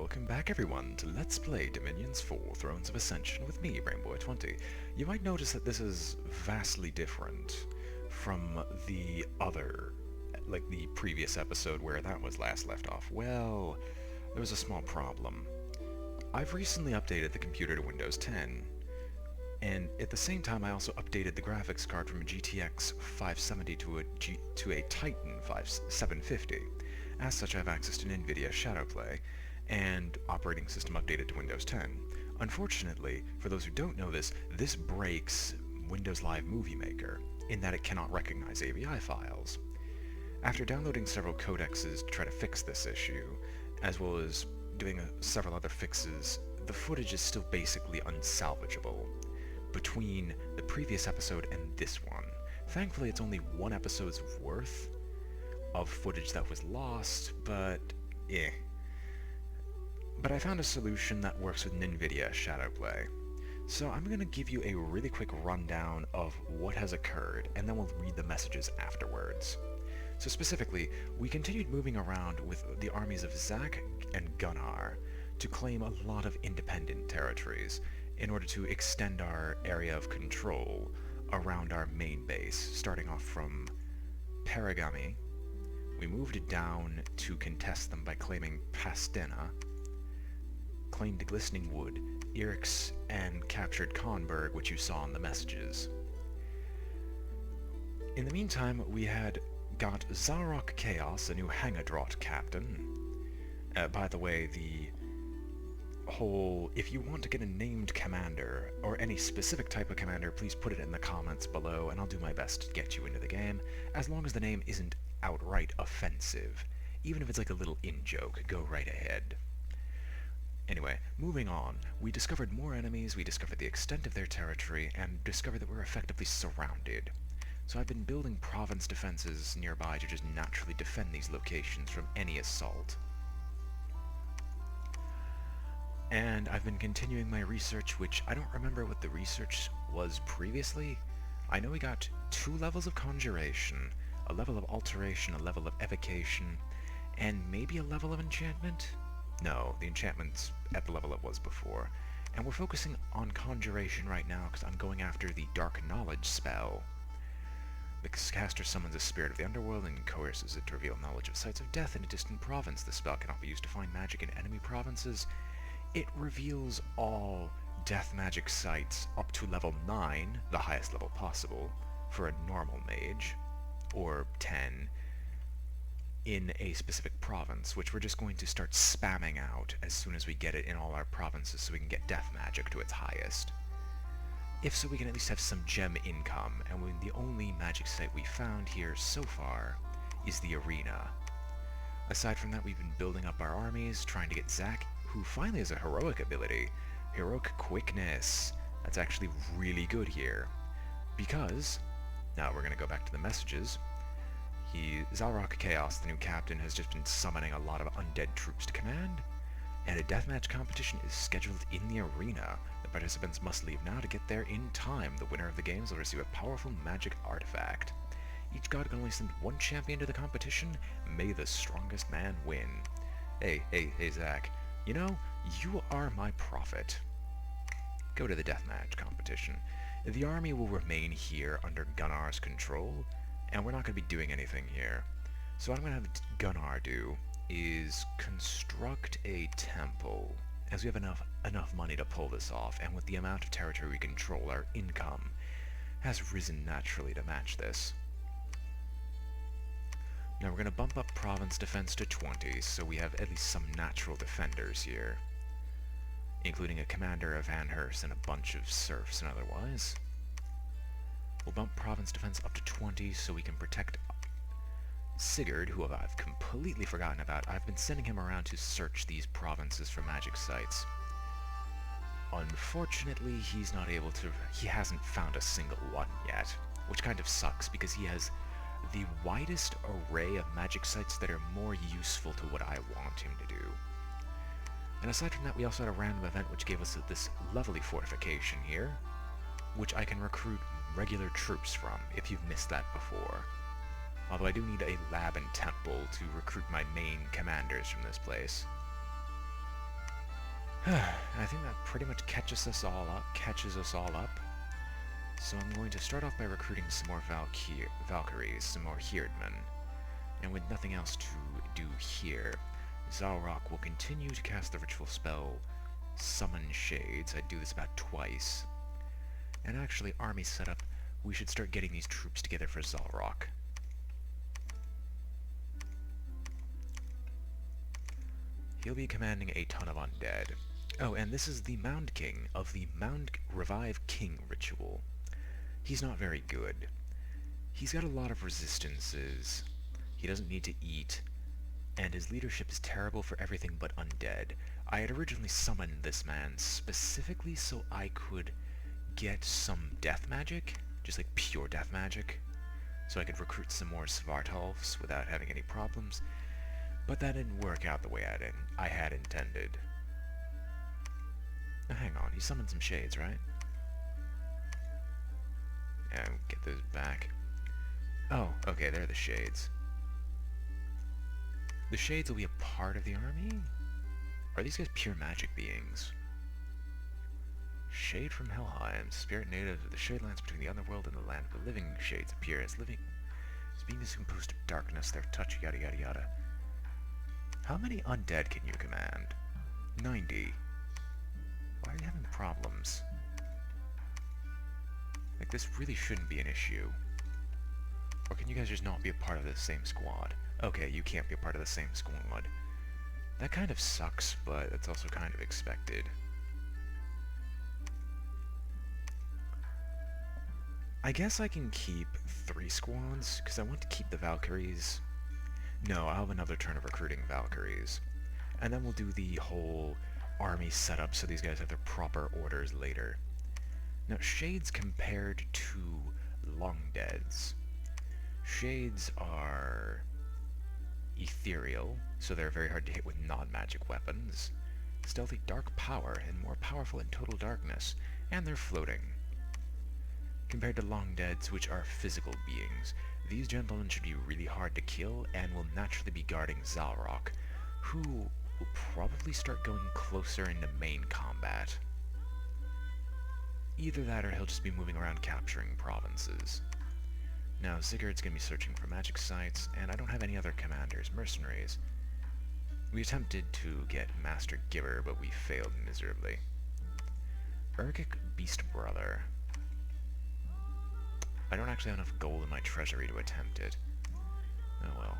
welcome back everyone to Let's Play Dominions 4 Thrones of Ascension with me, BrainBoy20. You might notice that this is vastly different from the other, the previous episode where that was last left off. Well, there was a small problem. I've recently updated the computer to Windows 10, and at the same time I also updated the graphics card from a GTX 570 to a Titan 750. As such, I have access to NVIDIA Shadowplay, and operating system updated to Windows 10. Unfortunately, for those who don't know this, this breaks Windows Live Movie Maker, in that it cannot recognize AVI files. After downloading several codexes to try to fix this issue, as well as doing several other fixes, the footage is still basically unsalvageable between the previous episode and this one. Thankfully, it's only one episode's worth of footage that was lost, but But I found a solution that works with NVIDIA Shadowplay. So I'm going to give you a really quick rundown of what has occurred, and then we'll read the messages afterwards. So specifically, we continued moving around with the armies of Zack and Gunnar to claim a lot of independent territories in order to extend our area of control around our main base, starting off from Paragami. We moved down to contest them by claiming Pastena, claimed Glistening Wood, Irix, and captured Konberg, which you saw in the messages. In the meantime, we had got Zarok Chaos, a new Hangadrot captain. By the way, the whole, if you want to get a named commander, or any specific type of commander, please put it in the comments below, and I'll do my best to get you into the game, as long as the name isn't outright offensive. Even if it's like a little in-joke, go right ahead. Anyway, moving on, we discovered more enemies, we discovered the extent of their territory, and discovered that we're effectively surrounded. So I've been building province defenses nearby to just naturally defend these locations from any assault. And I've been continuing my research, which I don't remember what the research was previously. I know we got 2 levels of conjuration, a level of alteration, a level of evocation, and maybe a level of enchantment? No, the enchantment's at the level it was before. And we're focusing on conjuration right now because I'm going after the Dark Knowledge spell. The caster summons a spirit of the underworld and coerces it to reveal knowledge of sites of death in a distant province. The spell cannot be used to find magic in enemy provinces. It reveals all death magic sites up to level 9, the highest level possible, for a normal mage, or 10, in a specific province, which we're just going to start spamming out as soon as we get it in all our provinces so we can get death magic to its highest. If so, we can at least have some gem income, and the only magic site we found here so far is the arena. Aside from that, we've been building up our armies, trying to get Zack, who finally has a heroic ability. Heroic quickness. That's actually really good here. Because, now we're going to go back to the messages, Zarok Chaos, the new captain, has just been summoning a lot of undead troops to command, and a deathmatch competition is scheduled in the arena. The participants must leave now to get there in time. The winner of the games will receive a powerful magic artifact. Each god can only send 1 champion to the competition. May the strongest man win. Hey, Zack. You know, you are my prophet. Go to the deathmatch competition. The army will remain here under Gunnar's control, and we're not going to be doing anything here. So what I'm going to have Gunnar do is construct a temple, as we have enough money to pull this off, and with the amount of territory we control, our income has risen naturally to match this. Now we're going to bump up province defense to 20, so we have at least some natural defenders here, including a commander of Anhurst and a bunch of serfs and otherwise. We'll bump province defense up to 20 so we can protect Sigurd, who I've completely forgotten about. I've been sending him around to search these provinces for magic sites. Unfortunately, he hasn't found a single one yet, which kind of sucks because he has the widest array of magic sites that are more useful to what I want him to do. And aside from that, we also had a random event which gave us this lovely fortification here, which I can recruit regular troops from, if you've missed that before. Although I do need a lab and temple to recruit my main commanders from this place. I think that pretty much catches us all up. So I'm going to start off by recruiting some more Valkyries, some more Herdmen. And with nothing else to do here, Zalrock will continue to cast the ritual spell Summon Shades. I do this about twice. And actually, army setup, we should start getting these troops together for Zalrock. He'll be commanding a ton of undead. Oh, and this is the Mound King of the Mound Revive King ritual. He's not very good. He's got a lot of resistances. He doesn't need to eat, and his leadership is terrible for everything but undead. I had originally summoned this man specifically so I could get some death magic, just like pure death magic, so I could recruit some more Svartalfs without having any problems, but that didn't work out the way I had intended. Now hang on, he summoned some shades, right? Yeah, get those back. Oh, okay, they're the shades. The shades will be a part of the army? Are these guys pure magic beings? Shade from Helheim. Spirit native of the shade lands between the underworld and the land of the living. Shades appear as beings composed of darkness, their touch, yada yada yada. How many undead can you command? 90. Why are you having problems? Like, this really shouldn't be an issue. Or can you guys just not be a part of the same squad? Okay, you can't be a part of the same squad. That kind of sucks, but it's also kind of expected. I guess I can keep 3 squads, because I want to keep the Valkyries. No, I'll have another turn of recruiting Valkyries. And then we'll do the whole army setup so these guys have their proper orders later. Now, Shades compared to Longdeads. Shades are ethereal, so they're very hard to hit with non-magic weapons. Stealthy dark power, and more powerful in total darkness, and they're floating. Compared to Longdeads, which are physical beings, these gentlemen should be really hard to kill, and will naturally be guarding Zalrock, who will probably start going closer into main combat. Either that, or he'll just be moving around capturing provinces. Now, Sigurd's gonna be searching for magic sites, and I don't have any other commanders, mercenaries. We attempted to get Master Giver, but we failed miserably. Urgic Beast Brother. I don't actually have enough gold in my treasury to attempt it. Oh well.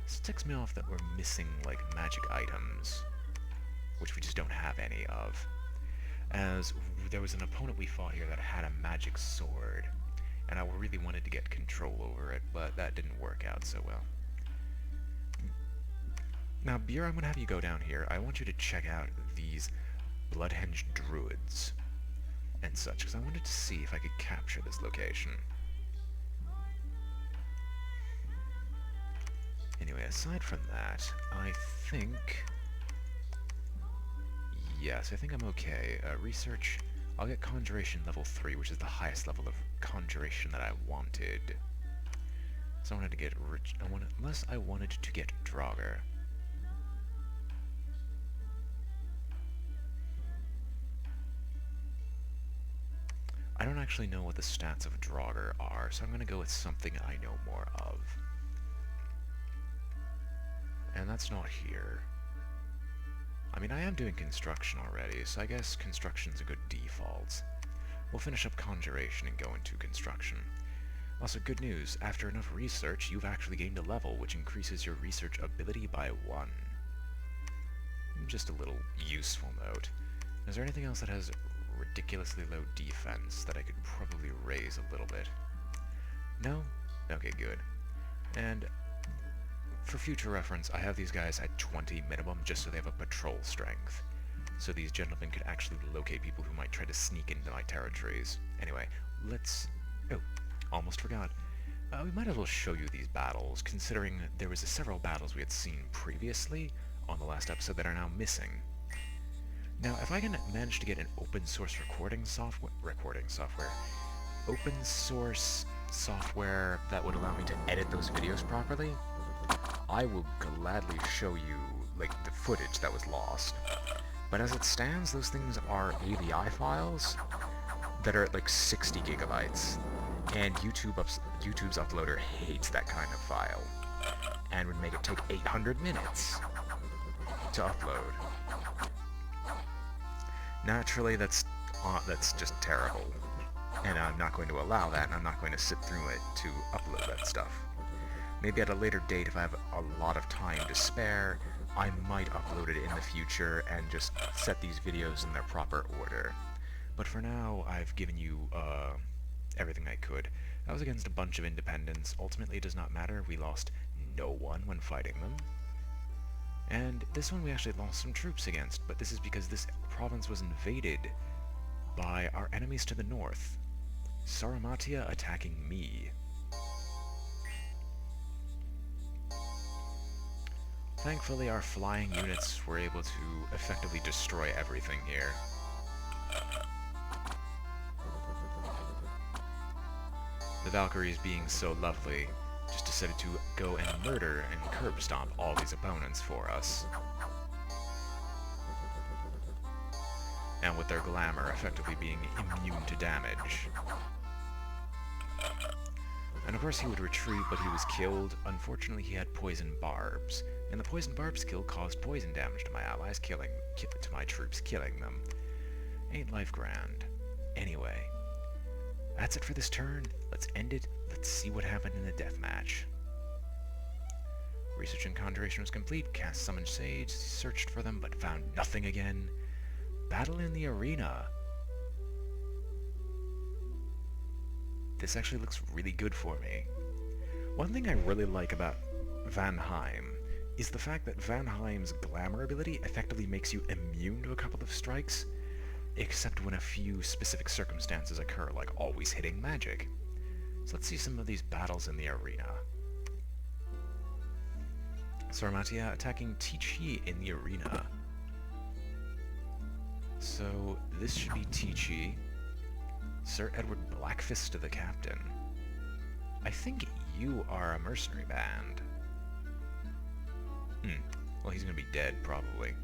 This ticks me off that we're missing, like, magic items, which we just don't have any of. As there was an opponent we fought here that had a magic sword, and I really wanted to get control over it, but that didn't work out so well. Now, Beer, I'm going to have you go down here. I want you to check out these Bloodhenge Druids and such, because I wanted to see if I could capture this location. Anyway, aside from that, I think... Yes, I think I'm okay. Research, I'll get Conjuration level 3, which is the highest level of Conjuration that I wanted. So I wanted to get rich... unless I wanted to get Draugr. I don't actually know what the stats of Draugr are, so I'm going to go with something I know more of. And that's not here. I mean, I am doing construction already, so I guess construction's a good default. We'll finish up Conjuration and go into construction. Also, good news, after enough research, you've actually gained a level, which increases your research ability by 1. Just a little useful note. Is there anything else that has ridiculously low defense that I could probably raise a little bit? No? Okay, good. And for future reference, I have these guys at 20 minimum, just so they have a patrol strength. So these gentlemen could actually locate people who might try to sneak into my territories. Anyway, let's... Oh, almost forgot. We might as well show you these battles, considering there was several battles we had seen previously on the last episode that are now missing. Now, if I can manage to get an open source open source software that would allow me to edit those videos properly, I will gladly show you like, the footage that was lost. But as it stands, those things are AVI files that are at like 60 gigabytes, and YouTube's uploader hates that kind of file, and would make it take 800 minutes to upload. Naturally, that's just terrible, and I'm not going to allow that, and I'm not going to sit through it to upload that stuff. Maybe at a later date, if I have a lot of time to spare, I might upload it in the future and just set these videos in their proper order. But for now, I've given you everything I could. I was against a bunch of independents. Ultimately, it does not matter. We lost no one when fighting them. And this one we actually lost some troops against, but this is because this province was invaded by our enemies to the north. Sarmatia attacking me. Thankfully, our flying units were able to effectively destroy everything here. The Valkyries, being so lovely, just decided to go and murder and curb stomp all these opponents for us. And with their glamour effectively being immune to damage. And of course he would retreat, but he was killed. Unfortunately, he had poison barbs, and the poison barb skill caused poison damage to my allies, to my troops, killing them. Ain't life grand. Anyway, that's it for this turn. Let's end it. Let's see what happened in the deathmatch. Research and conjuration was complete. Cast summoned sage. Searched for them, but found nothing again. Battle in the arena. This actually looks really good for me. One thing I really like about Van Heim is the fact that Van Heim's glamour ability effectively makes you immune to a couple of strikes, except when a few specific circumstances occur, like always hitting magic. So let's see some of these battles in the arena. Sarmatia attacking Tichi in the arena. So this should be Tichi. Sir Edward Blackfist to the captain. I think you are a mercenary band. Well, he's gonna be dead, probably.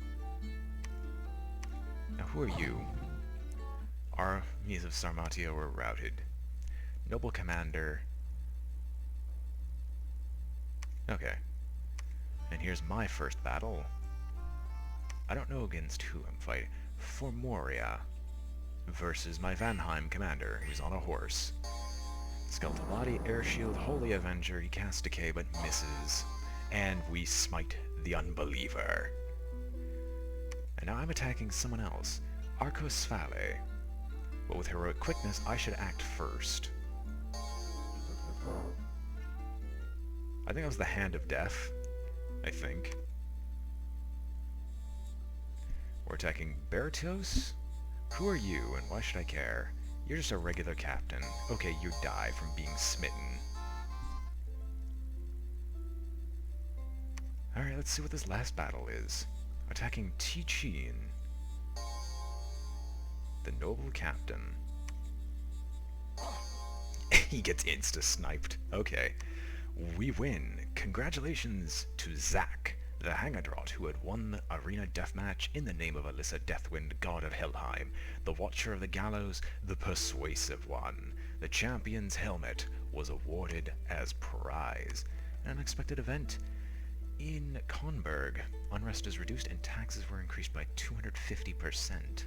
Now, who are you? Armies of Sarmatia were routed. Noble commander. Okay. And here's my first battle. I don't know against who I'm fighting. Formoria versus my Van Heim commander, who's on a horse. Skeletal body, air shield, holy avenger. He casts decay but misses. And we smite the unbeliever. And now I'm attacking someone else. Arcos Fale. But with heroic quickness, I should act first. I think that was the Hand of Death. I think. We're attacking Baratos? Who are you, and why should I care? You're just a regular captain. Okay, you die from being smitten. Alright, let's see what this last battle is. Attacking Tichin, the noble captain. He gets insta-sniped. Okay. We win. Congratulations to Zack, the Hangadrot, who had won the arena deathmatch in the name of Alyssa Deathwind, god of Helheim, the Watcher of the Gallows, the persuasive one. The champion's helmet was awarded as prize. An unexpected event. In Konberg, unrest is reduced and taxes were increased by 250%.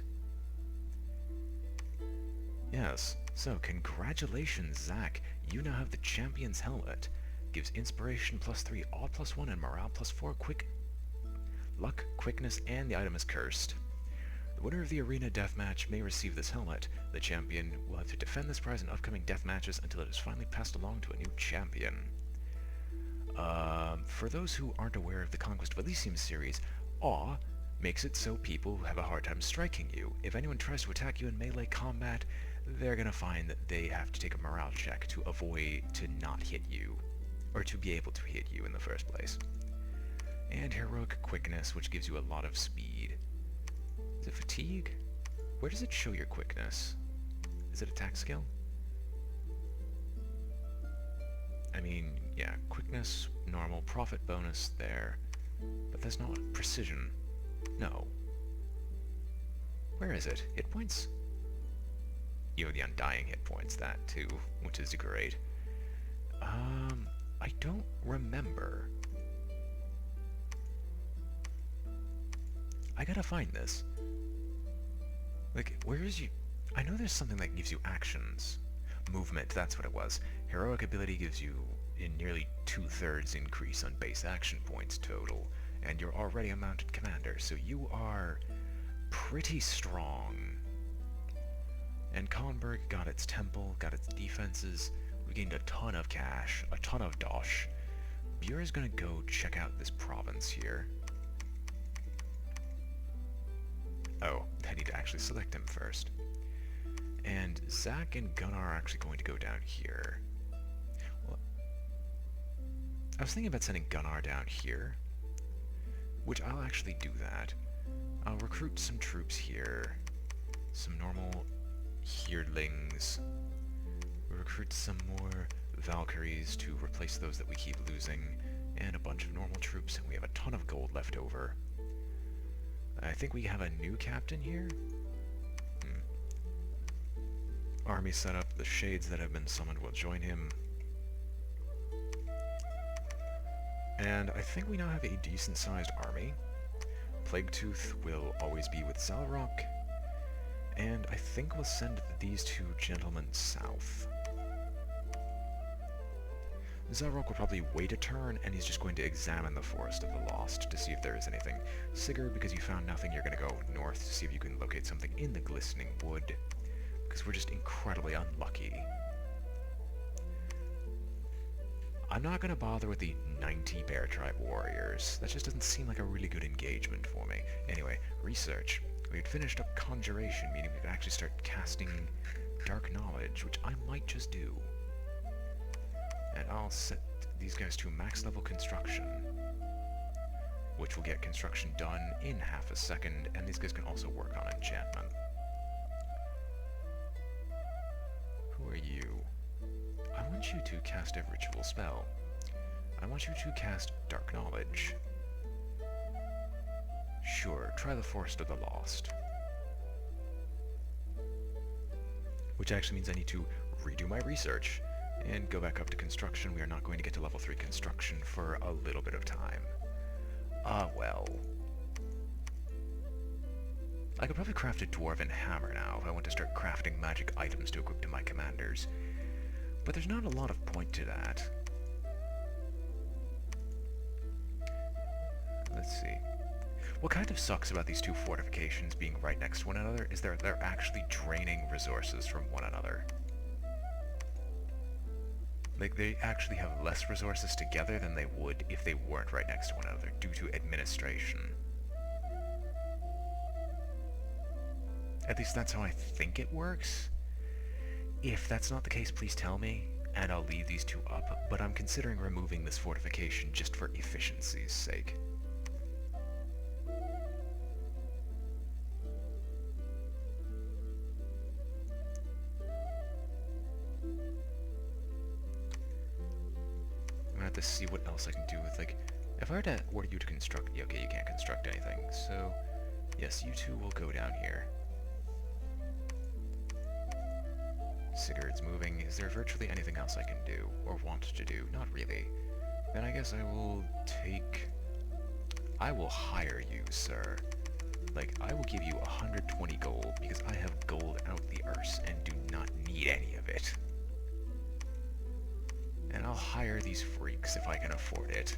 Yes, so congratulations, Zack. You now have the champion's helmet. Gives inspiration +3, odd +1, and morale +4, quick luck, quickness, and the item is cursed. The winner of the arena deathmatch may receive this helmet. The champion will have to defend this prize in upcoming deathmatches until it is finally passed along to a new champion. For those who aren't aware of the Conquest of Elysium series, Awe makes it so people have a hard time striking you. If anyone tries to attack you in melee combat, they're gonna find that they have to take a morale check to avoid to not hit you, or to be able to hit you in the first place. And heroic quickness, which gives you a lot of speed. Is it fatigue? Where does it show your quickness? Is it attack skill? I mean, yeah, quickness, normal, profit bonus there. But there's not precision. No. Where is it? Hit points? You have the undying hit points, that too, which is great. I don't remember. I gotta find this. Like, where is you? I know there's something that gives you actions. Movement, that's what it was. Heroic ability gives you a nearly 2/3 increase on base action points total, and you're already a mounted commander, so you are pretty strong. And Konberg got its temple, got its defenses. We gained a ton of cash, a ton of dosh. Bure's gonna go check out this province here. Oh, I need to actually select him first. And Zach and Gunnar are actually going to go down here. Well, I was thinking about sending Gunnar down here, which I'll actually do that. I'll recruit some troops here, some normal Heardlings. We'll recruit some more Valkyries to replace those that we keep losing, and a bunch of normal troops, and we have a ton of gold left over. I think we have a new captain here? Army setup, the shades that have been summoned will join him. And I think we now have a decent-sized army. Plaguetooth will always be with Zalrock, and I think we'll send these two gentlemen south. Zalrock will probably wait a turn, and he's just going to examine the Forest of the Lost to see if there is anything. Sigurd, because you found nothing, you're going to go north to see if you can locate something in the Glistening Wood, because we're just incredibly unlucky. I'm not going to bother with the 90 Bear Tribe warriors. That just doesn't seem like a really good engagement for me. Anyway, research. We had finished up Conjuration, meaning we could actually start casting Dark Knowledge, which I might just do. And I'll set these guys to max level construction, which will get construction done in half a second, and these guys can also work on enchantment. Who are you? I want you to cast a ritual spell. I want you to cast Dark Knowledge. Sure, try the Forest of the Lost. Which actually means I need to redo my research and go back up to construction. We are not going to get to level 3 construction for a little bit of time. Well. I could probably craft a Dwarven Hammer now if I want to start crafting magic items to equip to my commanders. But there's not a lot of point to that. Let's see. What kind of sucks about these two fortifications being right next to one another is they're actually draining resources from one another. Like, they actually have less resources together than they would if they weren't right next to one another, due to administration. At least that's how I think it works. If that's not the case, please tell me, and I'll leave these two up, but I'm considering removing this fortification just for efficiency's sake. To see what else I can do with, like, if I were to order you to construct, yeah, okay, you can't construct anything, so yes, you two will go down here. Sigurd's moving. Is there virtually anything else I can do, or want to do? Not really. Then I guess I will hire you, sir. Like, I will give you 120 gold, because I have gold out the arse and do not need any of it. And I'll hire these freaks if I can afford it.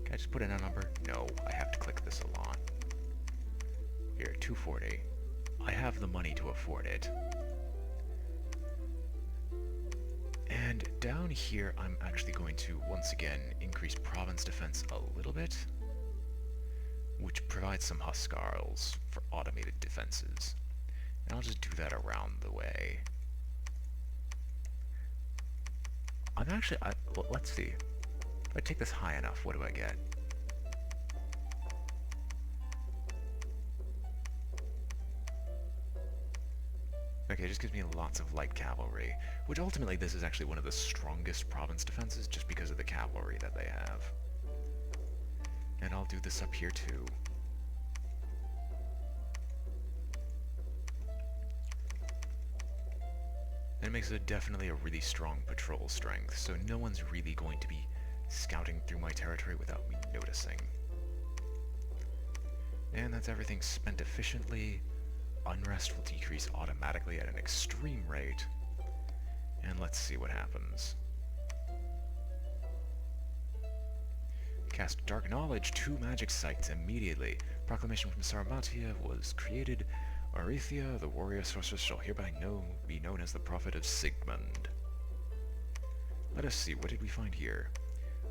Can I just put in a number? No, I have to click this a lot. Here, 240. I have the money to afford it. And down here, I'm actually going to, once again, increase province defense a little bit, which provides some Huskarls for automated defenses. And I'll just do that around the way. I'm actually, well, let's see. If I take this high enough, what do I get? Okay, it just gives me lots of light cavalry, which ultimately this is actually one of the strongest province defenses just because of the cavalry that they have. And I'll do this up here too. And it makes it definitely a really strong patrol strength, so no one's really going to be scouting through my territory without me noticing. And that's everything spent efficiently. Unrest will decrease automatically at an extreme rate. And let's see what happens. Cast Dark Knowledge, 2 magic sites immediately. Proclamation from Sarmatia was created. Arethia, the warrior sorceress, shall hereby be known as the Prophet of Sigmund. Let us see, what did we find here?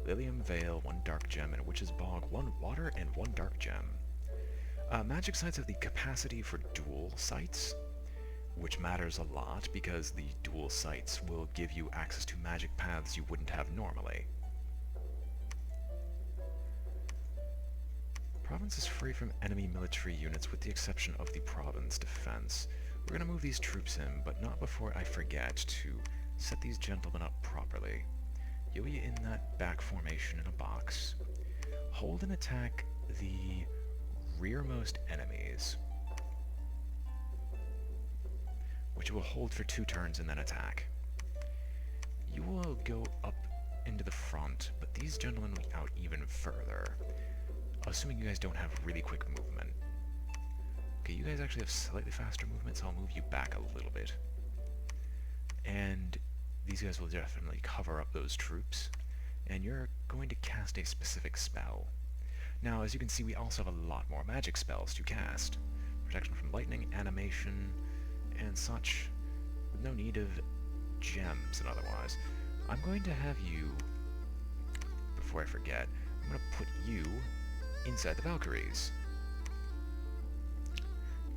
Lilium Vale, 1 dark gem, and Witch's Bog, 1 water and 1 dark gem. Magic sites have the capacity for dual sites, which matters a lot because the dual sites will give you access to magic paths you wouldn't have normally. Province is free from enemy military units with the exception of the province defense. We're going to move these troops in, but not before I forget to set these gentlemen up properly. You'll be in that back formation in a box. Hold and attack the rearmost enemies, which will hold for 2 turns and then attack. You will go up into the front, but these gentlemen will be out even further, assuming you guys don't have really quick movement. Okay, you guys actually have slightly faster movement, so I'll move you back a little bit. And these guys will definitely cover up those troops, and you're going to cast a specific spell. Now, as you can see, we also have a lot more magic spells to cast. Protection from lightning, animation, and such, with no need of gems and otherwise. I'm going to have you, before I forget, I'm going to put you inside the Valkyries.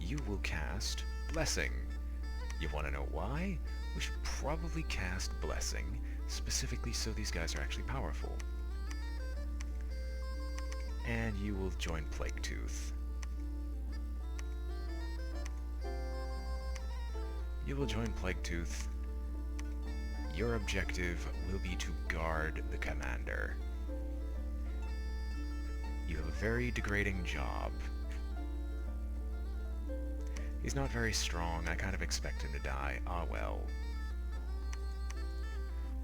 You will cast Blessing. You want to know why? We should probably cast Blessing, specifically so these guys are actually powerful. And you will join Plague Tooth. You will join Plague Tooth. Your objective will be to guard the commander. You have a very degrading job. He's not very strong. I kind of expect him to die. Ah well.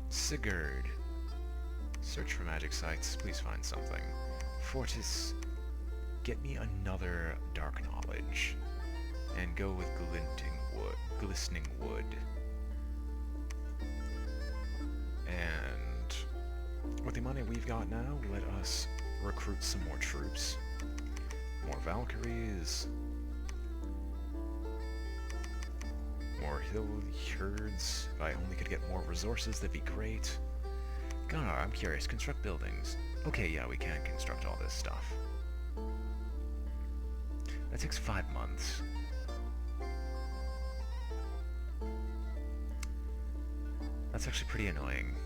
Sigurd. Search for magic sites. Please find something. Fortis. Get me another dark knowledge. And go with glistening wood. And with the money we've got now, let us recruit some more troops. More Valkyries. More hill herds. If I only could get more resources, that'd be great. Gunnar, I'm curious. Construct buildings. Okay, yeah, we can construct all this stuff. That takes 5 months. That's actually pretty annoying.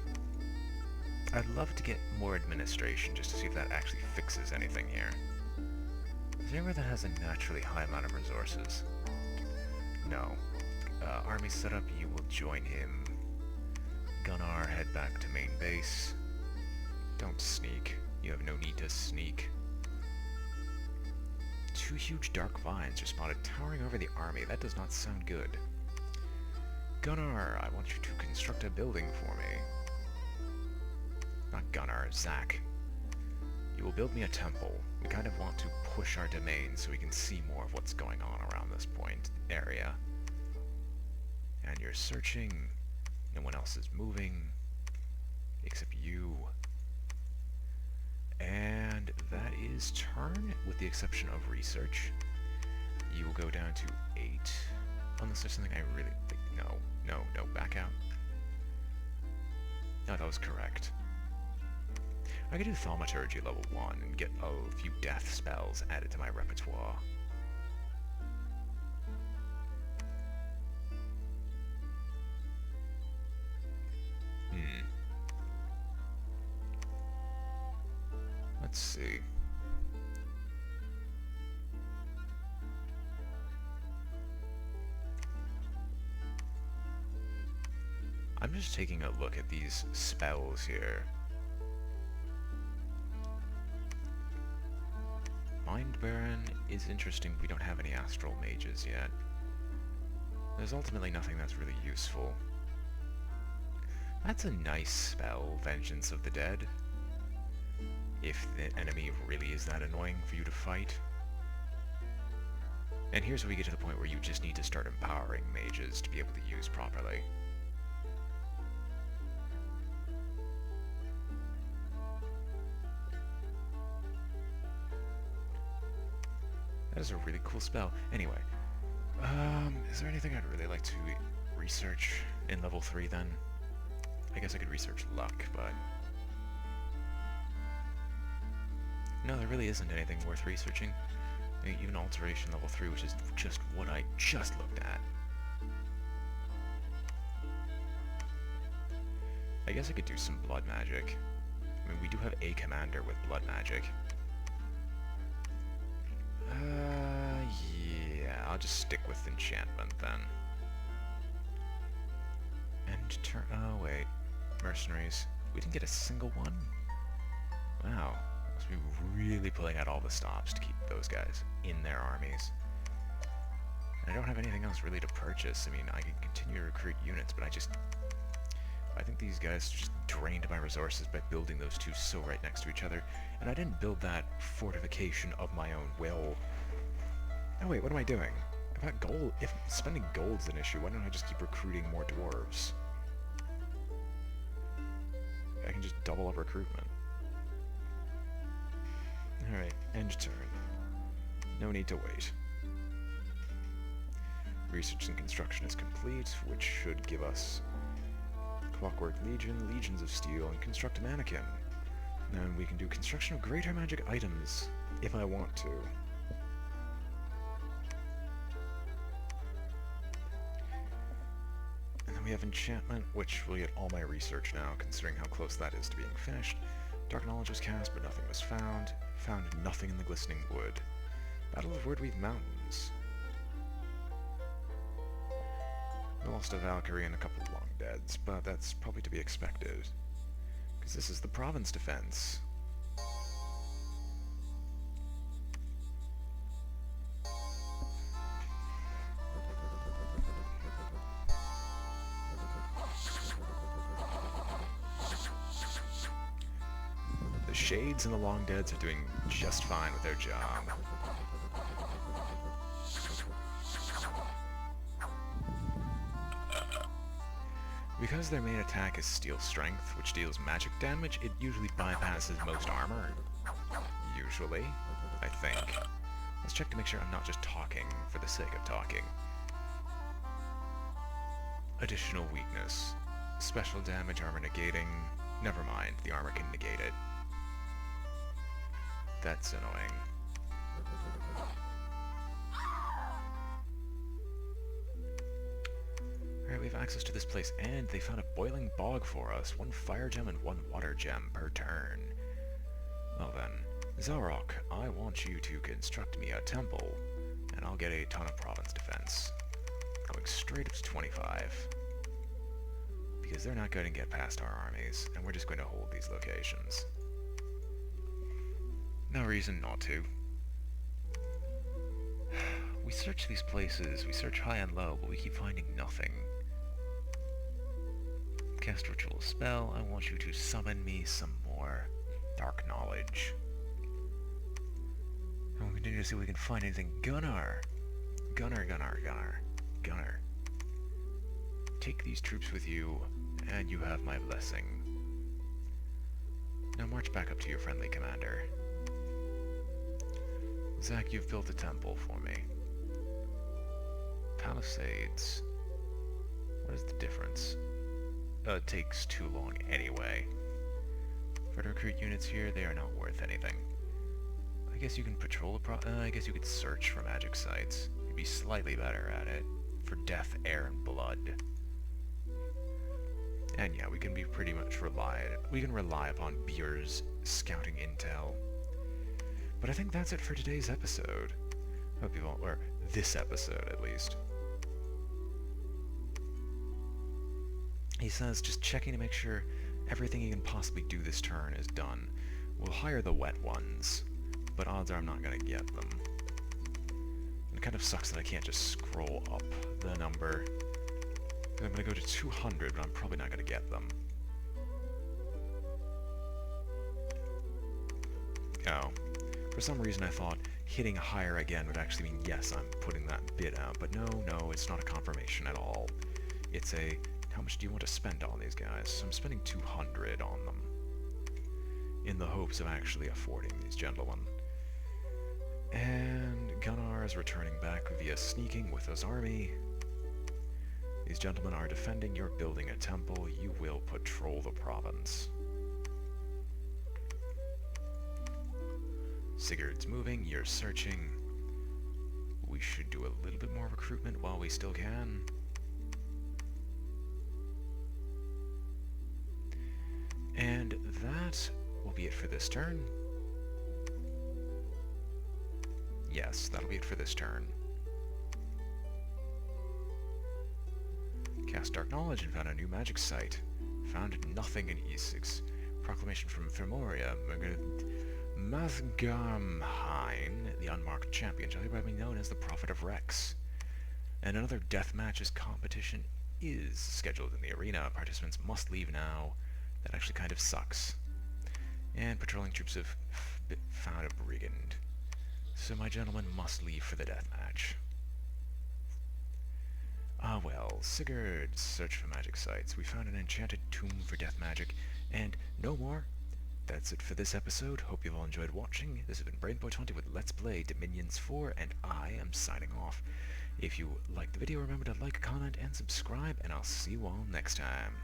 I'd love to get more administration just to see if that actually fixes anything here. Is there anywhere that has a naturally high amount of resources? No. Army setup, you will join him. Gunnar, head back to main base. Don't sneak. You have no need to sneak. 2 huge dark vines are spotted towering over the army. That does not sound good. Gunnar, I want you to construct a building for me. Not Gunnar, Zach. You will build me a temple. We kind of want to push our domain so we can see more of what's going on around this area. And you're searching. No one else is moving. Except you. And that is turn, with the exception of research. You will go down to 8. Unless there's something I really think. No, back out. No, that was correct. I could do Thaumaturgy level 1 and get a few death spells added to my repertoire. Let's see. I'm just taking a look at these spells here. Mind Baron is interesting, but we don't have any astral mages yet. There's ultimately nothing that's really useful. That's a nice spell, Vengeance of the Dead. If the enemy really is that annoying for you to fight. And here's where we get to the point where you just need to start empowering mages to be able to use properly. That is a really cool spell. Anyway, is there anything I'd really like to research in level 3 then? I guess I could research luck, but... no, there really isn't anything worth researching. I mean, even alteration level 3, which is just what I just looked at. I guess I could do some blood magic. I mean, we do have a commander with blood magic. Yeah, I'll just stick with enchantment then. And oh wait, mercenaries. We didn't get a single one? Wow, must be really pulling out all the stops to keep those guys in their armies. And I don't have anything else really to purchase. I mean, I can continue to recruit units, but I think these guys just drained my resources by building those two so right next to each other, and I didn't build that fortification of my own will. Oh wait, what am I doing? I've got gold. If spending gold's an issue, why don't I just keep recruiting more dwarves? I can just double up recruitment. Alright, end turn. No need to wait. Research and construction is complete, which should give us Clockwork Legion, Legions of Steel, and Construct a Mannequin. And we can do construction of greater magic items, if I want to. And then we have enchantment, which will get all my research now, considering how close that is to being finished. Dark Knowledge was cast, but nothing was found. Found nothing in the Glistening Wood. Battle of Wordweave Mountains. We lost a Valkyrie and a couple of Long Deads, but that's probably to be expected. Because this is the province defense. The Shades and the Long Deads are doing just fine with their job. Because their main attack is Steel Strength, which deals magic damage, it usually bypasses most armor. Usually, I think. Let's check to make sure I'm not just talking for the sake of talking. Additional weakness. Special damage, armor negating. Never mind, the armor can negate it. That's annoying. Alright, we have access to this place, and they found a boiling bog for us. 1 fire gem and 1 water gem per turn. Well then, Zarok, I want you to construct me a temple, and I'll get a ton of province defense. Going straight up to 25. Because they're not going to get past our armies, and we're just going to hold these locations. No reason not to. We search these places, we search high and low, but we keep finding nothing. Cast ritual spell, I want you to summon me some more dark knowledge. And we'll continue to see if we can find anything. Gunnar! Gunnar, Gunnar, Gunnar. Gunnar. Take these troops with you, and you have my blessing. Now march back up to your friendly commander. Zach, you've built a temple for me. Palisades. What is the difference? It takes too long anyway. For to recruit units here, they are not worth anything. I guess you can patrol I guess you could search for magic sites. You'd be slightly better at it. For death, air, and blood. And yeah, we can be pretty much we can rely upon Beer's scouting intel. But I think that's it for today's episode. Hope you all, or this episode at least. He says, just checking to make sure everything he can possibly do this turn is done. We'll hire the wet ones, but odds are I'm not going to get them. It kind of sucks that I can't just scroll up the number. I'm going to go to 200, but I'm probably not going to get them. Oh. For some reason I thought hitting higher again would actually mean, yes, I'm putting that bid out, but no, it's not a confirmation at all. It's a, how much do you want to spend on these guys? So I'm spending 200 on them, in the hopes of actually affording these gentlemen. And Gunnar is returning back via sneaking with his army. These gentlemen are defending. You're building a temple. You will patrol the province. Sigurd's moving, you're searching. We should do a little bit more recruitment while we still can. And that will be it for this turn. Yes, that'll be it for this turn. Cast Dark Knowledge and found a new magic site. Found nothing in E6. Proclamation from Femoria. Masgarmhain, the unmarked champion, shall hereby be known as the Prophet of Rex. And another deathmatches competition is scheduled in the arena. Participants must leave now. That actually kind of sucks. And patrolling troops have found a brigand. So my gentlemen must leave for the deathmatch. Ah well, Sigurd, search for magic sites. We found an enchanted tomb for death magic, and no more. That's it for this episode. Hope you've all enjoyed watching. This has been BrainBoy20 with Let's Play Dominions 4, and I am signing off. If you liked the video, remember to like, comment, and subscribe, and I'll see you all next time.